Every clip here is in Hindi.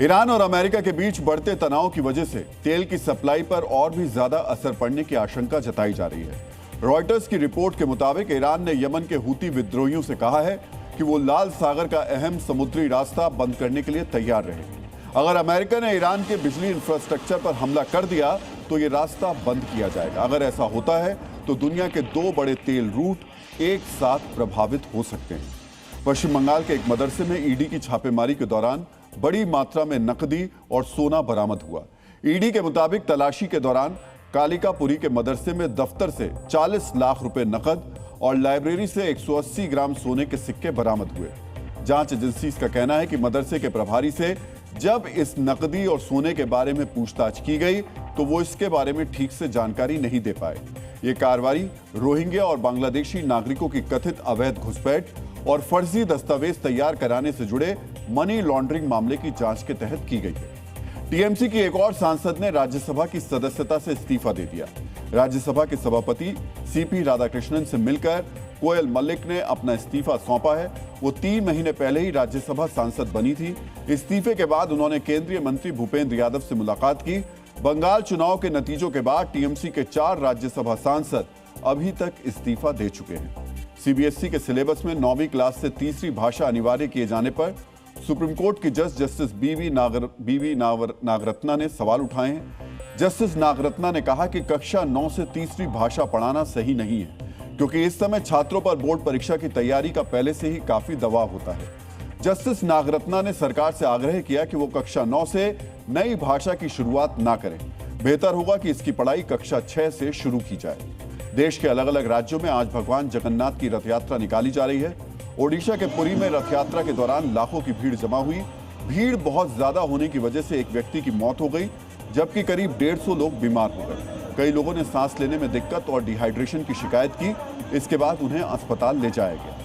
ईरान और अमेरिका के बीच बढ़ते तनाव की वजह से तेल की सप्लाई पर और भी ज्यादा असर पड़ने की आशंका जताई जा रही है। रॉयटर्स की रिपोर्ट के मुताबिक ईरान ने यमन के हूती विद्रोहियों से कहा है कि वो लाल सागर का अहम समुद्री रास्ता बंद करने के लिए तैयार रहे। अगर अमेरिका ने ईरान के बिजली इंफ्रास्ट्रक्चर पर हमला कर दिया तो ये रास्ता बंद किया जाएगा। अगर ऐसा होता है तो दुनिया के 2 बड़े तेल रूट एक साथ प्रभावित हो सकते हैं। पश्चिम बंगाल के एक मदरसे में ईडी की छापेमारी के दौरान बड़ी मात्रा में नकदी और सोना बरामद हुआ। ईडी के मुताबिक तलाशी के दौरान कालिकापुरी के मदरसे में दफ्तर से 40 लाख रुपए नकद और लाइब्रेरी से 180 ग्राम सोने के सिक्के बरामद हुए। जांच एजेंसी का कहना है कि मदरसे के प्रभारी से जब इस नकदी और सोने के बारे में पूछताछ की गई तो वो इसके बारे में ठीक से जानकारी नहीं दे पाए। ये कार्रवाई रोहिंग्या और बांग्लादेशी नागरिकों की कथित अवैध घुसपैठ और फर्जी दस्तावेज तैयार कराने से जुड़े मनी लॉन्ड्रिंग मामले की जांच के तहत की गई है। टीएमसी की एक और सांसद ने राज्यसभा की सदस्यता से इस्तीफा दे दिया। राज्यसभा के सभापति सीपी राधाकृष्णन से मिलकर कोयल मल्लिक ने अपना इस्तीफा सौंपा है। वो 3 महीने पहले ही राज्यसभा सांसद बनी थी। इस्तीफे के बाद उन्होंने केंद्रीय मंत्री भूपेंद्र यादव से मुलाकात की। बंगाल चुनाव के नतीजों के बाद टीएमसी के 4 राज्यसभा सांसद अभी तक इस्तीफा दे चुके हैं। सीबीएसई के सिलेबस में 9वीं क्लास से तीसरी भाषा अनिवार्य किए जाने पर सुप्रीम कोर्ट की जस्टिस बीवी नागरत्ना ने सवाल उठाए हैं। जस्टिस नागरत्ना ने कहा कि कक्षा 9 से तीसरी भाषा पढ़ाना सही नहीं है, क्योंकि इस समय छात्रों पर बोर्ड परीक्षा की तैयारी का पहले से ही काफी दबाव होता है। जस्टिस नागरत्ना ने सरकार से आग्रह किया कि वो कक्षा 9 से नई भाषा की शुरुआत ना करें। बेहतर होगा कि इसकी पढ़ाई कक्षा 6 से शुरू की जाए। देश के अलग अलग राज्यों में आज भगवान जगन्नाथ की रथ यात्रा निकाली जा रही है। ओडिशा के पुरी में रथ यात्रा के दौरान लाखों की भीड़ जमा हुई। भीड़ बहुत ज्यादा होने की वजह से एक व्यक्ति की मौत हो गई, जबकि करीब 150 लोग बीमार हो गए। कई लोगों ने सांस लेने में दिक्कत और डिहाइड्रेशन की शिकायत की। इसके बाद उन्हें अस्पताल ले जाया गया।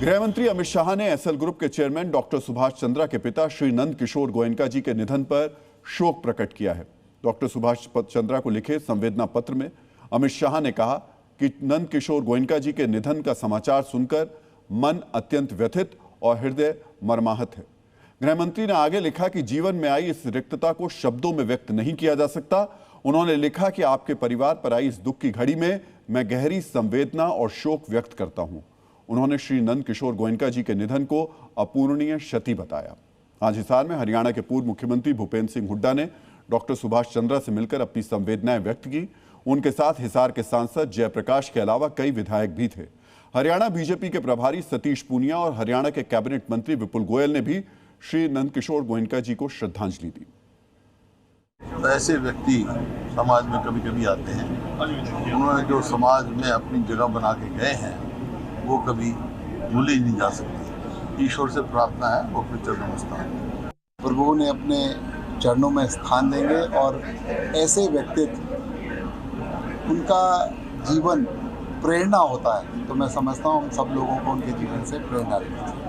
गृह मंत्री अमित शाह ने एसएल ग्रुप के चेयरमैन डॉक्टर सुभाष चंद्रा के पिता श्री नंद किशोर गोयनका जी के निधन पर शोक प्रकट किया है। डॉक्टर सुभाष चंद्रा को लिखे संवेदना पत्र में अमित शाह ने कहा कि नंद किशोर गोयनका जी के निधन का समाचार सुनकर मन अत्यंत व्यथित और हृदय मर्माहत है। गृह मंत्री ने आगे लिखा कि जीवन में आई इस रिक्तता को शब्दों में व्यक्त नहीं किया जा सकता। उन्होंने लिखा कि आपके परिवार पर आई इस दुख की घड़ी में मैं गहरी संवेदना और शोक व्यक्त करता हूं। उन्होंने श्री नंद किशोर गोयनका जी के निधन को अपूरणीय क्षति बताया। आज हिसार में हरियाणा के पूर्व मुख्यमंत्री भूपेंद्र सिंह हुड्डा ने डॉक्टर सुभाष चंद्रा से मिलकर अपनी संवेदनाएं व्यक्त की। उनके साथ हिसार के सांसद जयप्रकाश के अलावा कई विधायक भी थे। हरियाणा बीजेपी के प्रभारी सतीश पूनिया और हरियाणा के कैबिनेट मंत्री विपुल गोयल ने भी श्री नंद किशोर गोयनका जी को श्रद्धांजलि दी। ऐसे व्यक्ति समाज में कभी कभी आते हैं, उन्होंने जो समाज में अपनी जगह बना के गए हैं वो कभी भूली नहीं जा सकती। ईश्वर से प्रार्थना है वो अपने चरणों में स्थान, प्रभु ने अपने चरणों में स्थान देंगे और ऐसे व्यक्तित्व उनका जीवन प्रेरणा होता है। तो मैं समझता हूँ हम सब लोगों को उनके जीवन से प्रेरणा लेनी चाहिए।